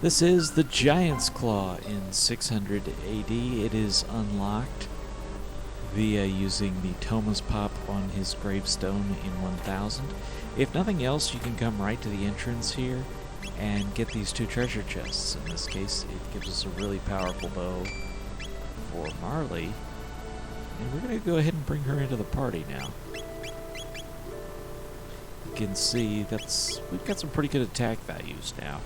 This is the Giant's Claw in 600 AD. It is unlocked via using the Thomas Pop on his gravestone in 1000. If nothing else, you can come right to the entrance here and get these two treasure chests. In this case, it gives us a really powerful bow for Marley. And we're going to go ahead and bring her into the party now. You can see we've got some pretty good attack values now.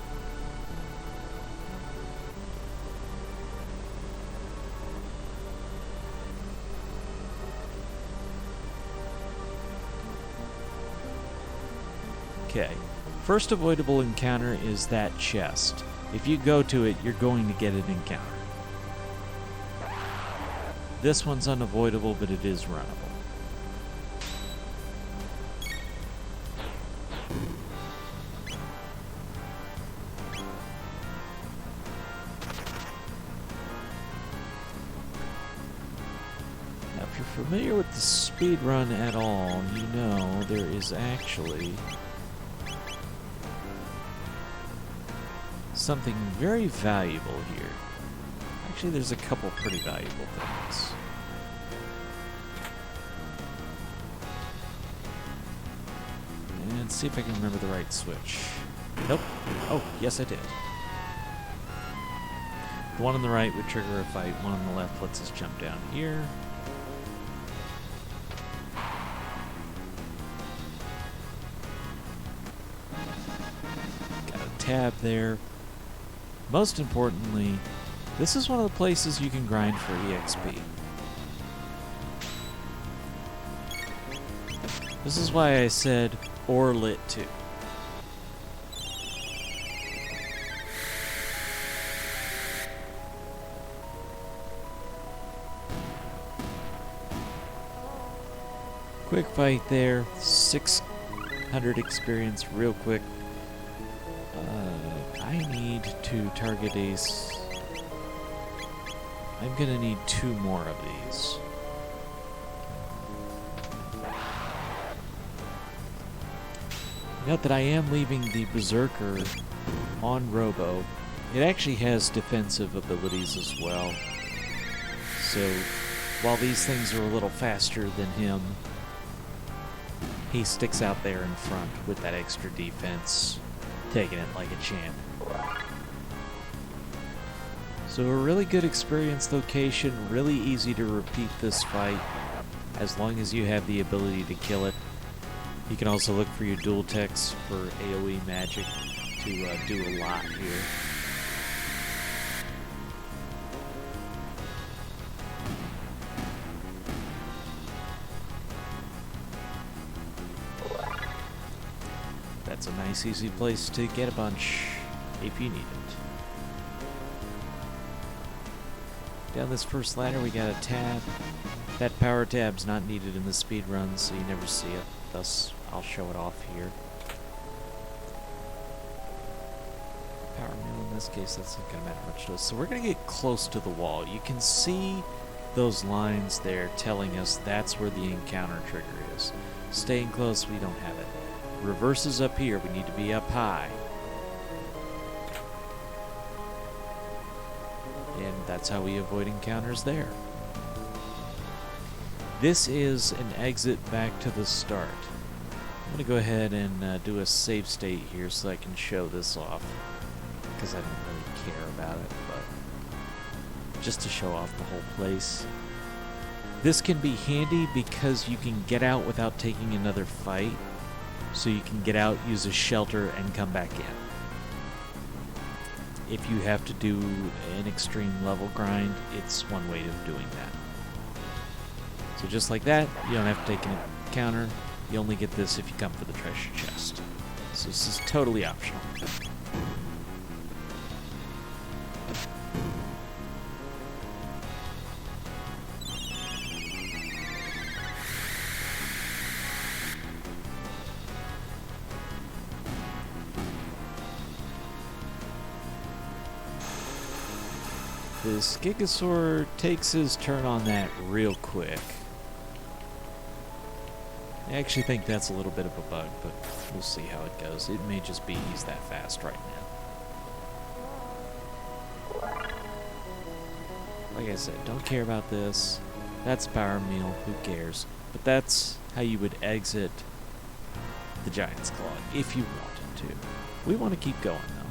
Okay, first avoidable encounter is that chest. If you go to it, you're going to get an encounter. This one's unavoidable, but it is runnable. Now, if you're familiar with the speed run at all, you know there is actually something very valuable here. Actually, there's a couple pretty valuable things. And see if I can remember the right switch. Nope. Oh, yes I did. The one on the right would trigger a fight, one on the left lets us jump down here. Got a tab there. Most importantly, this is one of the places you can grind for EXP. This is why I said, or lit 2. Quick fight there, 600 experience real quick. I need to target ace. I'm gonna need 2 more of these. Note that I am leaving the Berserker on Robo. It actually has defensive abilities as well. So, while these things are a little faster than him, he sticks out there in front with that extra defense, taking it like a champ. So a really good experience location, really easy to repeat this fight as long as you have the ability to kill it. You can also look for your dual techs for AoE magic to do a lot here. That's a nice easy place to get a bunch if you need it. Down this first ladder we got a tab. That power tab's not needed in the speed run, so you never see it. Thus, I'll show it off here. Power mill, in this case, that's not going to matter much to us. So we're going to get close to the wall. You can see those lines there telling us that's where the encounter trigger is. Staying close, we don't have it. Reverse is up here. We need to be up high. And that's how we avoid encounters there. This is an exit back to the start. I'm going to go ahead and do a save state here so I can show this off, because I don't really care about it, but just to show off the whole place. This can be handy because you can get out without taking another fight, so you can get out, use a shelter, and come back in. If you have to do an extreme level grind, it's one way of doing that. So just like that, you don't have to take an encounter. You only get this if you come for the treasure chest. So this is totally optional. This Gigasaur takes his turn on that real quick. I actually think that's a little bit of a bug, but we'll see how it goes. It may just be he's that fast right now. Like I said, don't care about this. That's power meal, who cares? But that's how you would exit the Giant's Claw if you wanted to. We want to keep going though.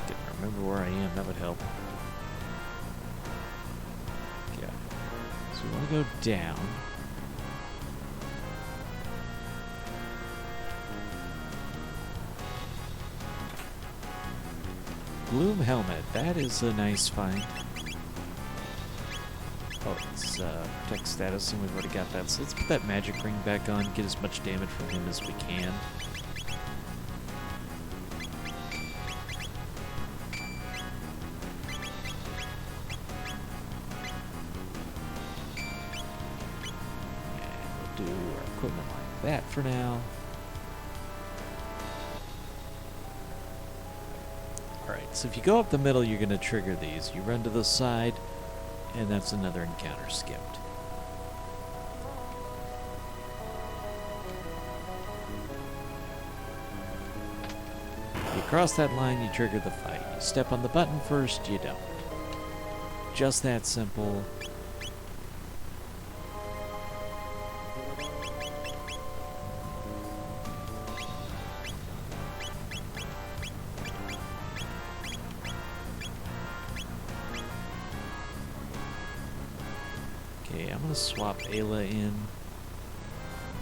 Didn't remember where I am, that would help. Okay. So we want to go down. Gloom helmet, that is a nice find. Oh, it's protect status, and we've already got that. So let's put that magic ring back on, get as much damage from him as we can. And we'll do our equipment like that for now. Alright, so if you go up the middle, you're going to trigger these. You run to the side, and that's another encounter skipped. You cross that line, you trigger the fight. You step on the button first, you don't. Just that simple. Okay, I'm gonna swap Ayla in.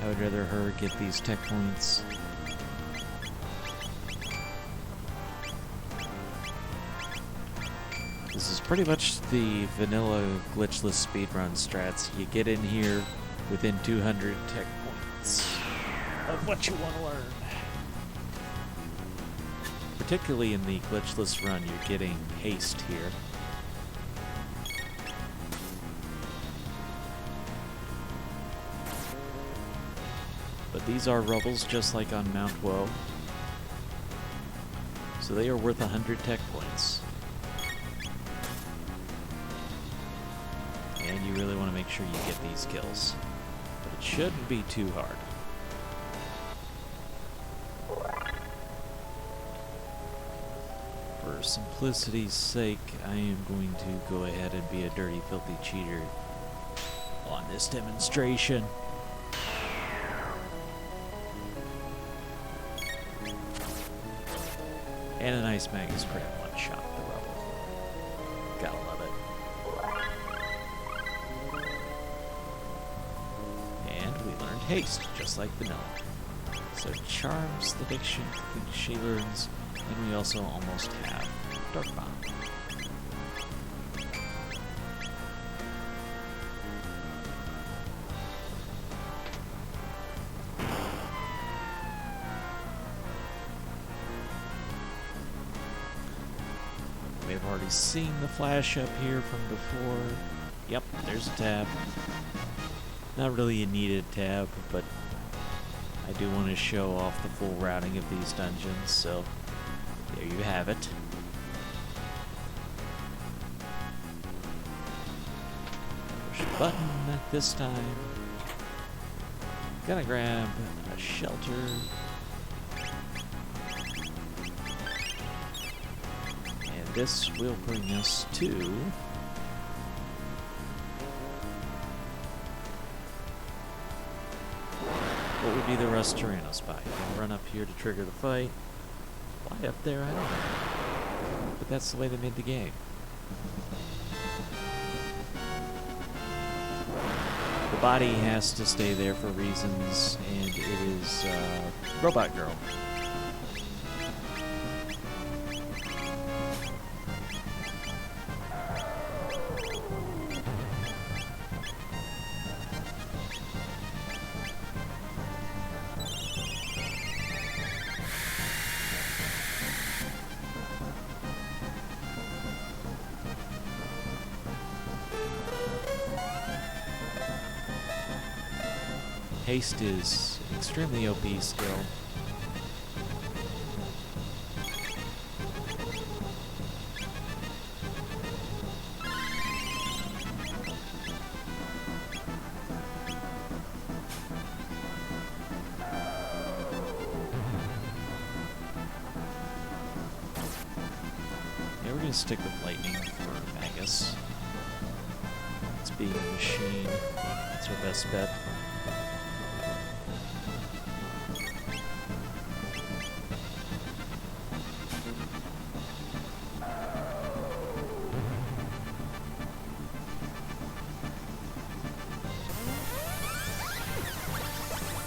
I would rather her get these tech points. This is pretty much the vanilla glitchless speedrun strats. You get in here within 200 tech points of what you want to learn. Particularly in the glitchless run, you're getting haste here. But these are rubbles just like on Mount Woe. So they are worth 100 tech points. And you really want to make sure you get these kills. But it shouldn't be too hard. For simplicity's sake, I am going to go ahead and be a dirty, filthy cheater on this demonstration. And an Ice Magus Crab one-shot the rubble. Gotta love it. And we learned haste, just like vanilla. So charms the diction she learns, and we also almost have Dark Bomb. We've already seen the flash up here from before. Yep, there's a tab. Not really a needed tab, but I do want to show off the full routing of these dungeons, so there you have it. Push a button this time. Gonna grab a shelter. This will bring us to what would be the Rust Tyranno spot. You can run up here to trigger the fight. Why up there? I don't know. But that's the way they made the game. The body has to stay there for reasons, and it is Robot Girl. Haste is an extremely OP skill. gonna stick with lightning for Magus. It's being a machine. That's our best bet.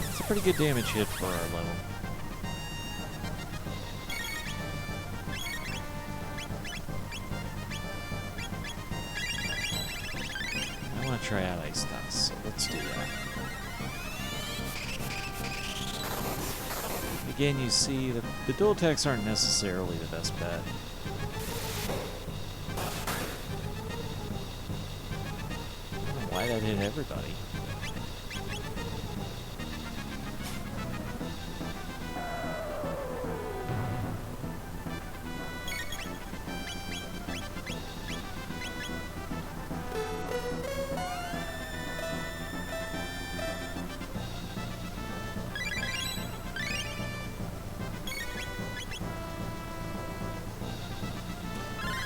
It's a pretty good damage hit for our level. I want to try out Ice Dust, so let's do that. Again, you see that the dual attacks aren't necessarily the best bet. I don't know why that hit everybody.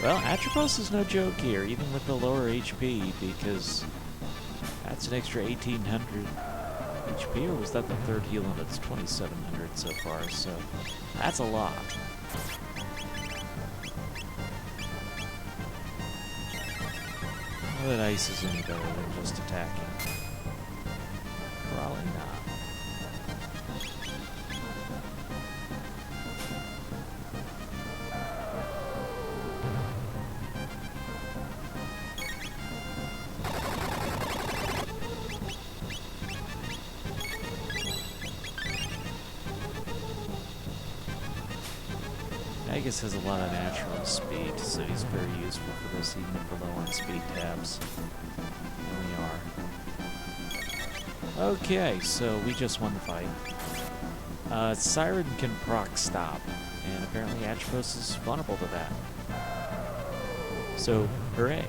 Well, Atropos is no joke here, even with the lower HP, because that's an extra 1,800 HP, or was that the third heal and it's 2,700 so far, so that's a lot. Not that ice is any better than just attacking. Probably not. Magus has a lot of natural speed, so he's very useful for this, even if we're low on speed tabs. And we are. Okay, so we just won the fight. Siren can proc stop, and apparently Atropos is vulnerable to that. So, hooray.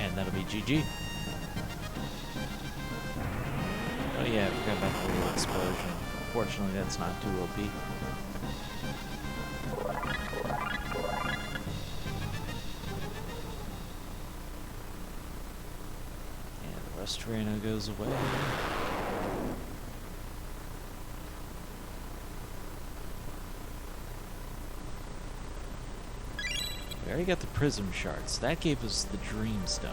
And that'll be GG. Oh yeah, I forgot about the little explosion. Fortunately, that's not too OP. And the Restaurano goes away. We already got the Prism Shards. That gave us the Dream Stone.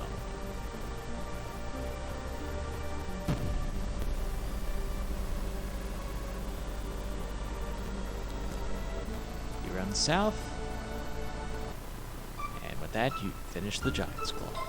You run south. And with that, you finish the Giant's Claw.